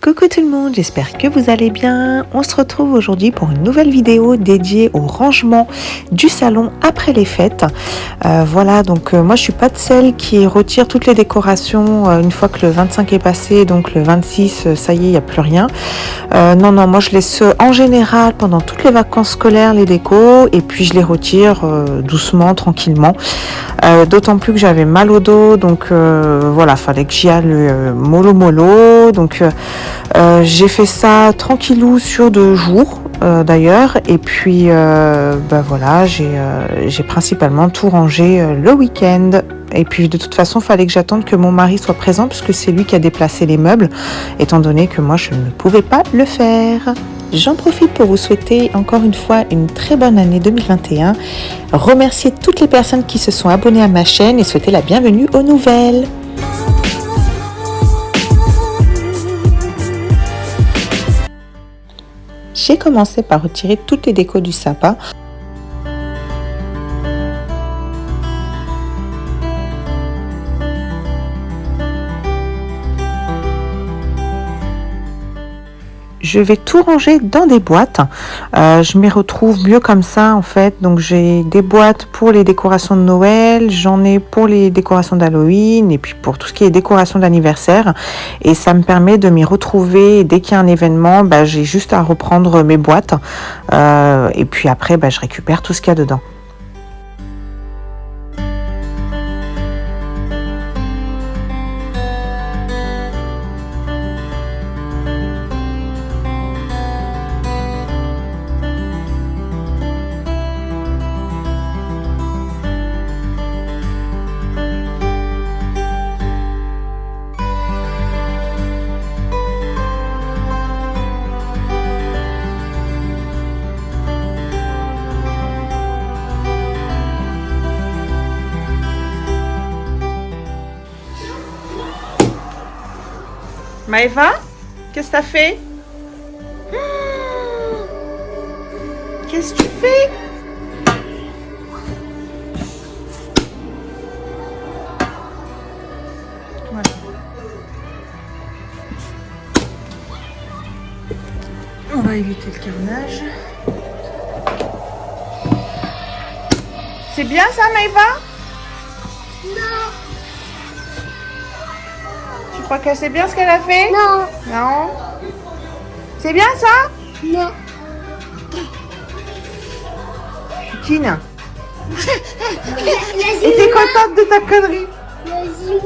Coucou tout le monde, j'espère que vous allez bien. On se retrouve aujourd'hui pour une nouvelle vidéo dédiée au rangement du salon après les fêtes. Voilà, donc moi je suis pas de celle qui retire toutes les décorations une fois que le 25 est passé, donc le 26, ça y est, il n'y a plus rien. Non, moi je laisse en général pendant toutes les vacances scolaires les décos et puis je les retire doucement, tranquillement. D'autant plus que j'avais mal au dos, donc voilà, fallait que j'y aille mollo. Donc j'ai fait ça tranquillou sur 2 jours d'ailleurs, et puis voilà, j'ai principalement tout rangé le week-end. Et puis de toute façon, fallait que j'attende que mon mari soit présent puisque c'est lui qui a déplacé les meubles, étant donné que moi je ne pouvais pas le faire. J'en profite pour vous souhaiter encore une fois une très bonne année 2021, remercier toutes les personnes qui se sont abonnées à ma chaîne et souhaiter la bienvenue aux nouvelles. J'ai commencé par retirer toutes les décos du sapin. Je vais tout ranger dans des boîtes. Je m'y retrouve mieux comme ça en fait. Donc j'ai des boîtes pour les décorations de Noël, j'en ai pour les décorations d'Halloween et puis pour tout ce qui est décoration d'anniversaire. Et ça me permet de m'y retrouver. Dès qu'il y a un événement, j'ai juste à reprendre mes boîtes. Et puis après, je récupère tout ce qu'il y a dedans. Maëva, qu'est-ce que t'as fait? Qu'est-ce que tu fais? Voilà. On va éviter le carnage. C'est bien ça, Maëva? Non. Tu crois qu'elle sait bien ce qu'elle a fait? Non. Non. C'est bien ça? Non. Tina. Et t'es contente de ta connerie? Vas-y,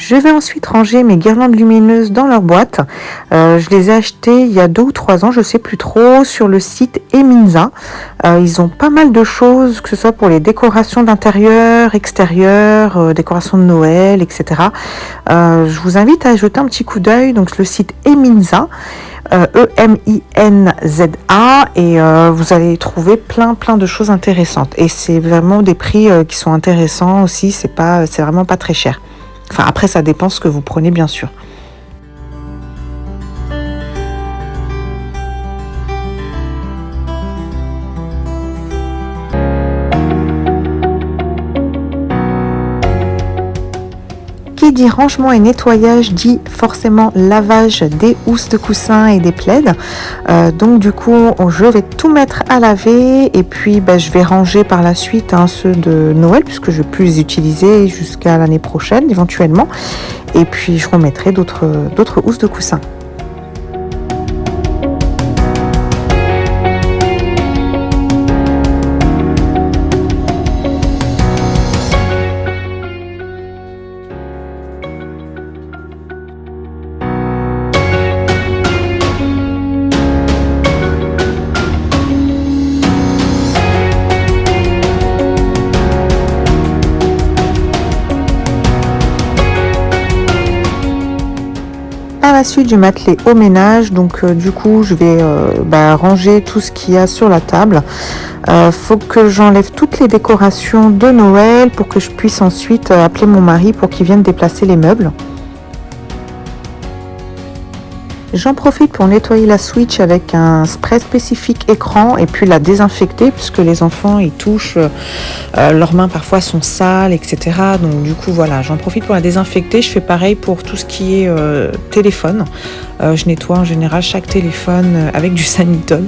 Je vais ensuite ranger mes guirlandes lumineuses dans leur boîte. Je les ai achetées il y a 2 ou 3 ans, je ne sais plus trop, sur le site Eminza. Ils ont pas mal de choses, que ce soit pour les décorations d'intérieur, extérieur, décorations de Noël, etc. Je vous invite à jeter un petit coup d'œil. Donc le site Eminza, E-M-I-N-Z-A, et vous allez trouver plein de choses intéressantes. Et c'est vraiment des prix qui sont intéressants aussi. C'est vraiment pas très cher. Enfin, après, ça dépend ce que vous prenez, bien sûr. Qui dit rangement et nettoyage dit forcément lavage des housses de coussins et des plaids. Donc du coup, je vais tout mettre à laver et puis je vais ranger par la suite ceux de Noël puisque je vais plus les utiliser jusqu'à l'année prochaine éventuellement. Et puis je remettrai d'autres housses de coussins. la suite, je vais m'atteler au ménage. Donc du coup, je vais ranger tout ce qu'il y a sur la table. Faut que j'enlève toutes les décorations de Noël pour que je puisse ensuite appeler mon mari pour qu'il vienne déplacer les meubles. J'en profite pour nettoyer la Switch avec un spray spécifique écran et puis la désinfecter puisque les enfants ils touchent, leurs mains parfois sont sales, etc. Donc du coup voilà, j'en profite pour la désinfecter. Je fais pareil pour tout ce qui est téléphone. Je nettoie en général chaque téléphone avec du Sanitol.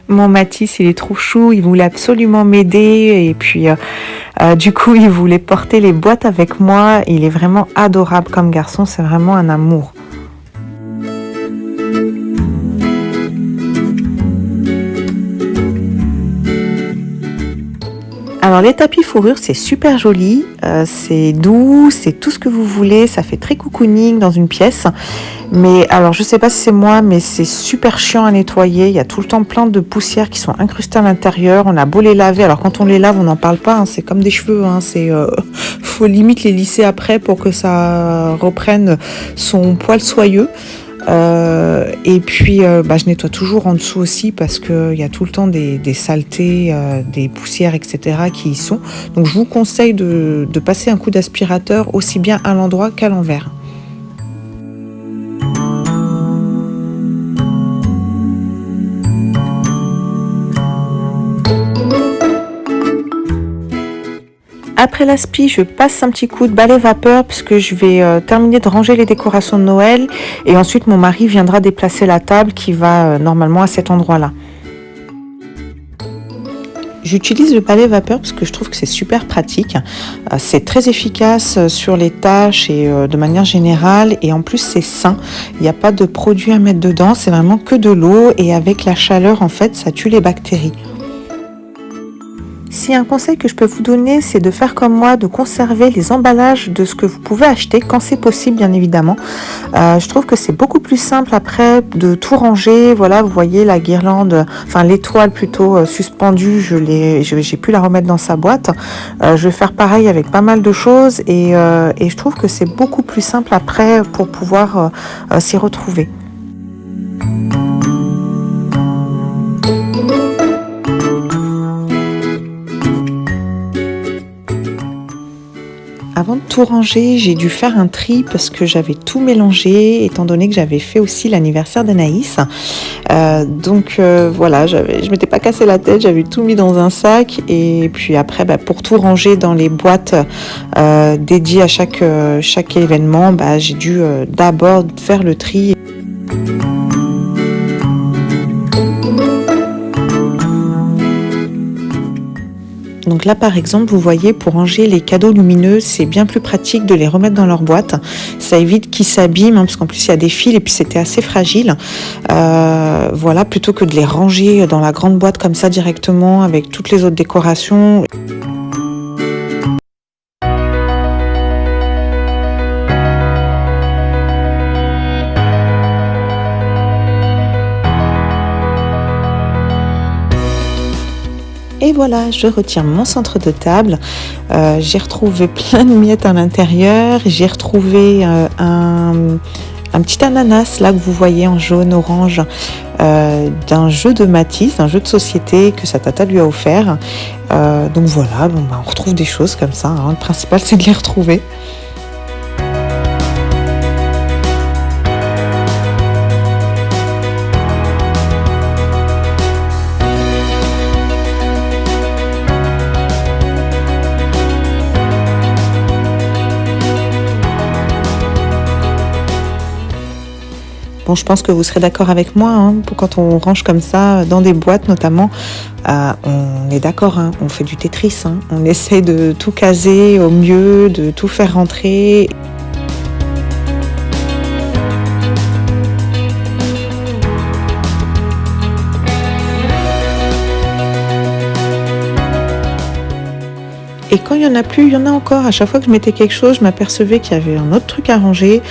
Mon Mathis, il est trop chou, il voulait absolument m'aider et puis du coup, il voulait porter les boîtes avec moi. Il est vraiment adorable comme garçon, c'est vraiment un amour. Alors les tapis fourrure, c'est super joli, c'est doux, c'est tout ce que vous voulez, ça fait très cocooning dans une pièce. Mais alors je sais pas si c'est moi, mais c'est super chiant à nettoyer, il y a tout le temps plein de poussières qui sont incrustées à l'intérieur, on a beau les laver, alors quand on les lave on n'en parle pas, hein, c'est comme des cheveux, hein, faut limite les lisser après pour que ça reprenne son poil soyeux. Et puis je nettoie toujours en dessous aussi parce qu'il y a tout le temps des saletés, des poussières, etc. qui y sont. Donc je vous conseille de passer un coup d'aspirateur aussi bien à l'endroit qu'à l'envers. Après l'aspi, je passe un petit coup de balai vapeur puisque je vais terminer de ranger les décorations de Noël et ensuite mon mari viendra déplacer la table qui va normalement à cet endroit-là. J'utilise le balai vapeur parce que je trouve que c'est super pratique. C'est très efficace sur les tâches et de manière générale et en plus c'est sain. Il n'y a pas de produits à mettre dedans, c'est vraiment que de l'eau et avec la chaleur en fait ça tue les bactéries. Si un conseil que je peux vous donner, c'est de faire comme moi, de conserver les emballages de ce que vous pouvez acheter, quand c'est possible bien évidemment. Je trouve que c'est beaucoup plus simple après de tout ranger. Voilà, vous voyez la guirlande, enfin l'étoile plutôt suspendue, j'ai pu la remettre dans sa boîte. Je vais faire pareil avec pas mal de choses et je trouve que c'est beaucoup plus simple après pour pouvoir s'y retrouver. Avant de tout ranger, j'ai dû faire un tri parce que j'avais tout mélangé, étant donné que j'avais fait aussi l'anniversaire d'Anaïs. Voilà, je m'étais pas cassé la tête, j'avais tout mis dans un sac et puis après, pour tout ranger dans les boîtes dédiées à chaque événement, j'ai dû d'abord faire le tri. Donc là par exemple vous voyez pour ranger les cadeaux lumineux c'est bien plus pratique de les remettre dans leur boîte, ça évite qu'ils s'abîment parce qu'en plus il y a des fils et puis c'était assez fragile, voilà, plutôt que de les ranger dans la grande boîte comme ça directement avec toutes les autres décorations. Et voilà, je retire mon centre de table. J'ai retrouvé plein de miettes à l'intérieur. J'ai retrouvé un petit ananas là que vous voyez en jaune orange d'un jeu de Mathis, d'un jeu de société que sa tata lui a offert. Donc voilà, on retrouve des choses comme ça, hein. Le principal c'est de les retrouver. Bon, je pense que vous serez d'accord avec moi, hein, quand on range comme ça, dans des boîtes notamment, on est d'accord, hein, on fait du Tetris, hein, on essaie de tout caser au mieux, de tout faire rentrer. Et quand il n'y en a plus, il y en a encore. À chaque fois que je mettais quelque chose, je m'apercevais qu'il y avait un autre truc à ranger.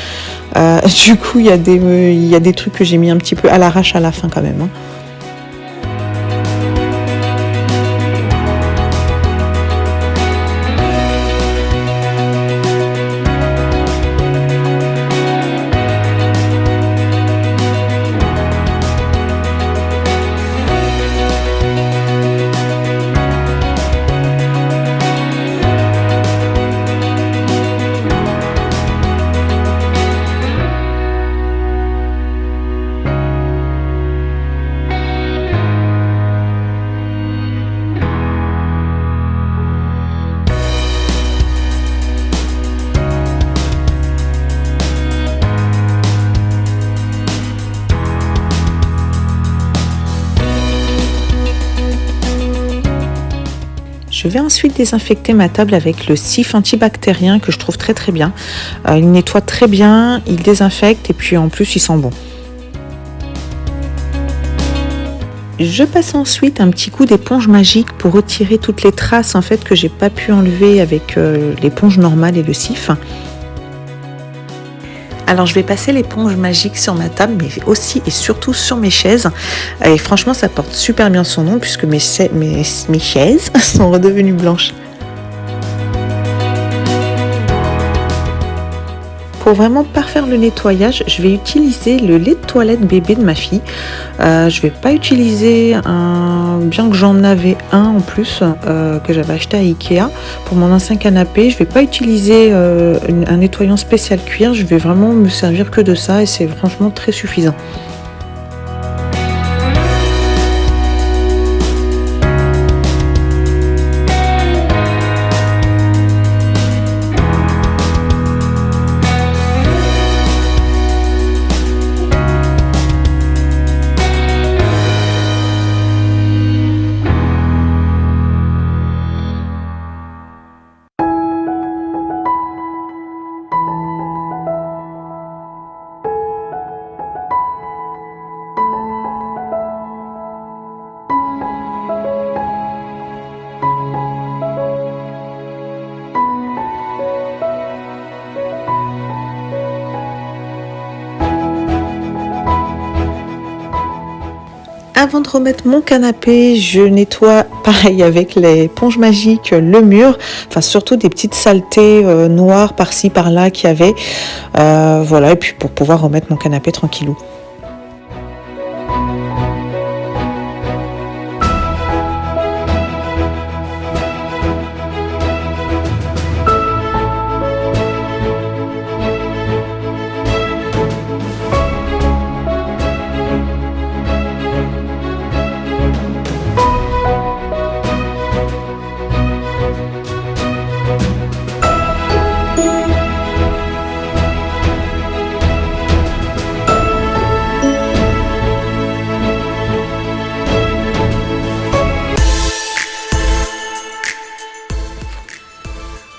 Du coup, il y a des trucs que j'ai mis un petit peu à l'arrache à la fin quand même, hein. Je vais ensuite désinfecter ma table avec le cif antibactérien que je trouve très très bien. Il nettoie très bien, il désinfecte et puis en plus il sent bon. Je passe ensuite un petit coup d'éponge magique pour retirer toutes les traces en fait que j'ai pas pu enlever avec l'éponge normale et le cif. Alors je vais passer l'éponge magique sur ma table, mais aussi et surtout sur mes chaises. Et franchement, ça porte super bien son nom puisque mes chaises sont redevenues blanches. Pour vraiment parfaire le nettoyage, je vais utiliser le lait de toilette bébé de ma fille. Je vais pas utiliser bien que j'en avais un en plus que j'avais acheté à Ikea pour mon ancien canapé. Je vais pas utiliser un nettoyant spécial cuir. Je vais vraiment me servir que de ça et c'est franchement très suffisant. Avant de remettre mon canapé, je nettoie pareil avec l'éponge magique le mur, enfin surtout des petites saletés noires par-ci par-là qu'il y avait, voilà, et puis pour pouvoir remettre mon canapé tranquillou.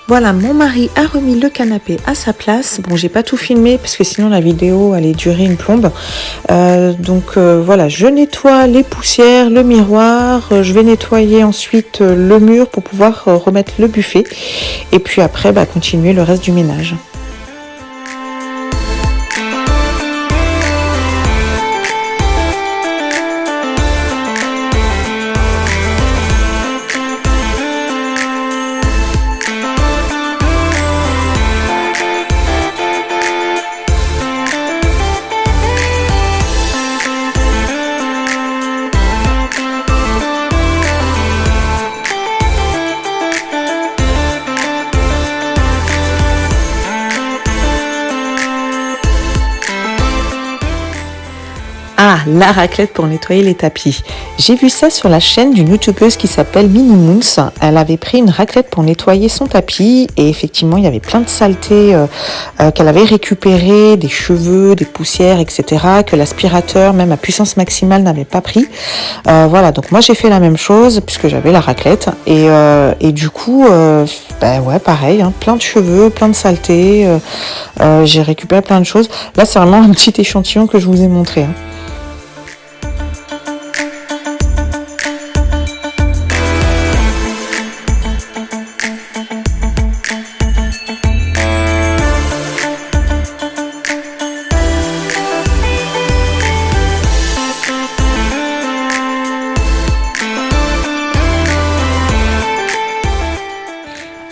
Voilà, mon mari a remis le canapé à sa place. Bon, j'ai pas tout filmé parce que sinon la vidéo allait durer une plombe. Voilà, je nettoie les poussières, le miroir. Je vais nettoyer ensuite le mur pour pouvoir remettre le buffet. Et puis après, continuer le reste du ménage. la raclette pour nettoyer les tapis. J'ai vu ça sur la chaîne d'une youtubeuse qui s'appelle Mini Moons. Elle avait pris une raclette pour nettoyer son tapis et effectivement il y avait plein de saletés qu'elle avait récupérées, des cheveux, des poussières, etc. que l'aspirateur, même à puissance maximale, n'avait pas pris. Voilà, donc moi j'ai fait la même chose puisque j'avais la raclette et du coup, ouais, pareil, hein, plein de cheveux, plein de saletés. J'ai récupéré plein de choses. Là, c'est vraiment un petit échantillon que je vous ai montré. Hein.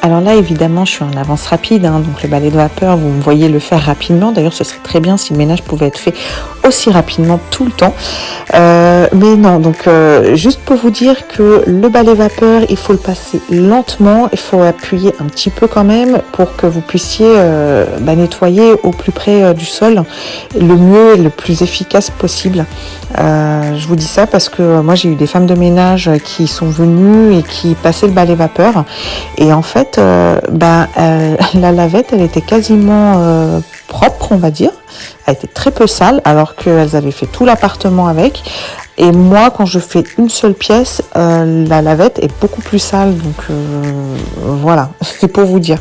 Alors là, évidemment, je suis en avance rapide, hein, donc le balai de vapeur, vous me voyez le faire rapidement. D'ailleurs, ce serait très bien si le ménage pouvait être fait aussi rapidement tout le temps. Mais non, donc juste pour vous dire que le balai vapeur, il faut le passer lentement, il faut appuyer un petit peu quand même pour que vous puissiez nettoyer au plus près du sol, le mieux et le plus efficace possible. Je vous dis ça parce que moi, j'ai eu des femmes de ménage qui sont venues et qui passaient le balai vapeur. Et en fait, la lavette, elle était quasiment propre, on va dire. Elle était très peu sale, alors qu'elles avaient fait tout l'appartement avec. Et moi, quand je fais une seule pièce, la lavette est beaucoup plus sale. Donc voilà, c'est pour vous dire.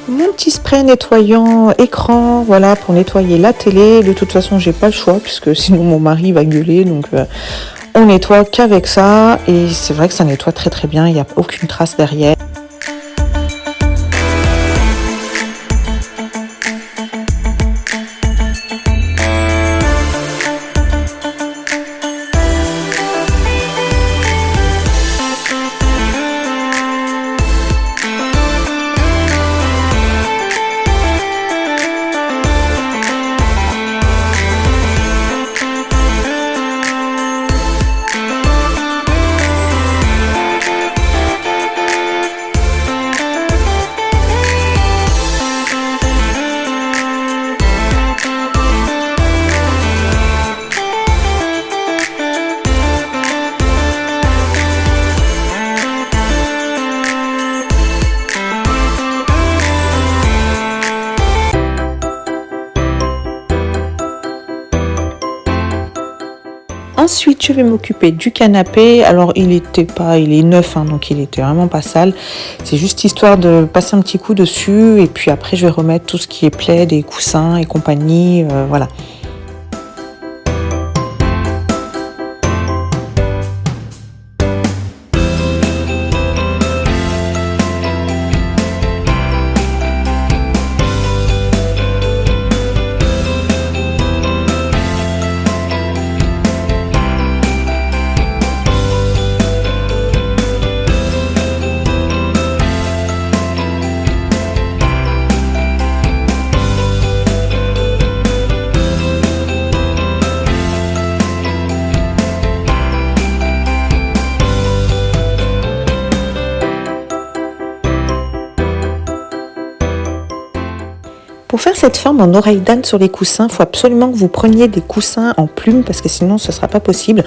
Mon petit spray nettoyant écran, voilà, pour nettoyer la télé. De toute façon, j'ai pas le choix puisque sinon mon mari va gueuler. Donc on nettoie qu'avec ça et c'est vrai que ça nettoie très très bien. Il n'y a aucune trace derrière. Ensuite, je vais m'occuper du canapé. Alors, il est neuf, hein, donc il était vraiment pas sale. C'est juste histoire de passer un petit coup dessus. Et puis après, je vais remettre tout ce qui est plaid et coussins et compagnie. Voilà. Pour faire cette forme en oreille d'âne sur les coussins, il faut absolument que vous preniez des coussins en plume parce que sinon ce ne sera pas possible.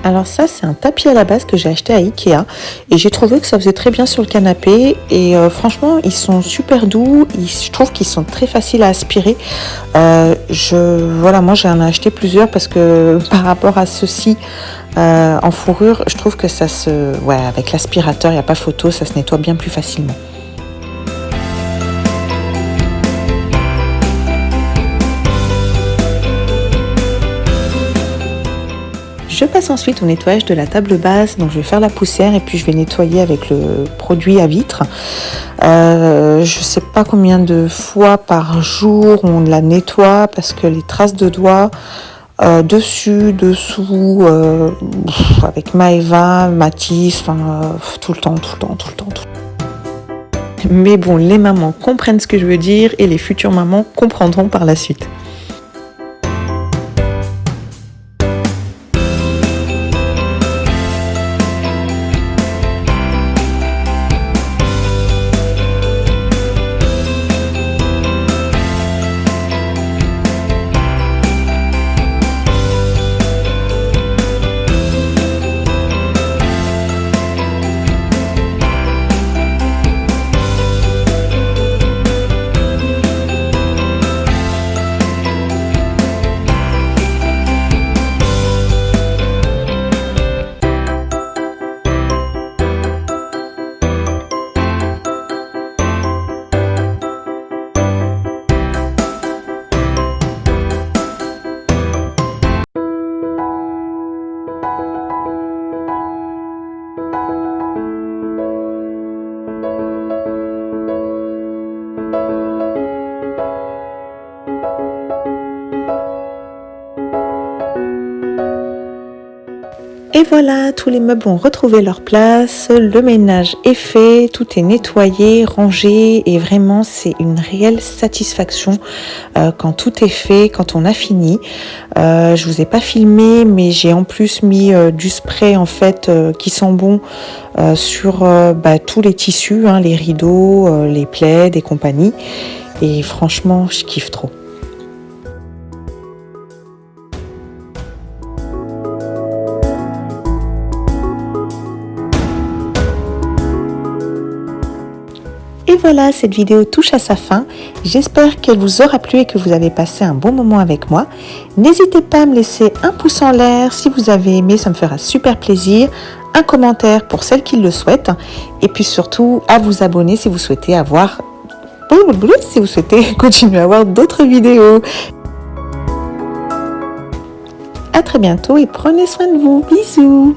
Alors ça, c'est un tapis à la base que j'ai acheté à Ikea et j'ai trouvé que ça faisait très bien sur le canapé et franchement, ils sont super doux, je trouve qu'ils sont très faciles à aspirer. Voilà, moi j'en ai acheté plusieurs parce que par rapport à ceux-ci en fourrure, je trouve que avec l'aspirateur, il n'y a pas photo, ça se nettoie bien plus facilement. Je passe ensuite au nettoyage de la table basse, donc je vais faire la poussière et puis je vais nettoyer avec le produit à vitre. Je ne sais pas combien de fois par jour on la nettoie parce que les traces de doigts dessus, dessous, avec Maeva, Mathis, tout le temps. Mais bon, les mamans comprennent ce que je veux dire et les futures mamans comprendront par la suite. Et voilà, tous les meubles ont retrouvé leur place, le ménage est fait, tout est nettoyé, rangé et vraiment c'est une réelle satisfaction quand tout est fait, quand on a fini. Je vous ai pas filmé mais j'ai en plus mis du spray en fait qui sent bon sur tous les tissus, les rideaux, les plaids et compagnie. Et franchement, je kiffe trop. Et voilà, cette vidéo touche à sa fin. J'espère qu'elle vous aura plu et que vous avez passé un bon moment avec moi. N'hésitez pas à me laisser un pouce en l'air si vous avez aimé, ça me fera super plaisir. Un commentaire pour celles qui le souhaitent. Et puis surtout, à vous abonner si vous souhaitez continuer à voir d'autres vidéos. À très bientôt et prenez soin de vous. Bisous.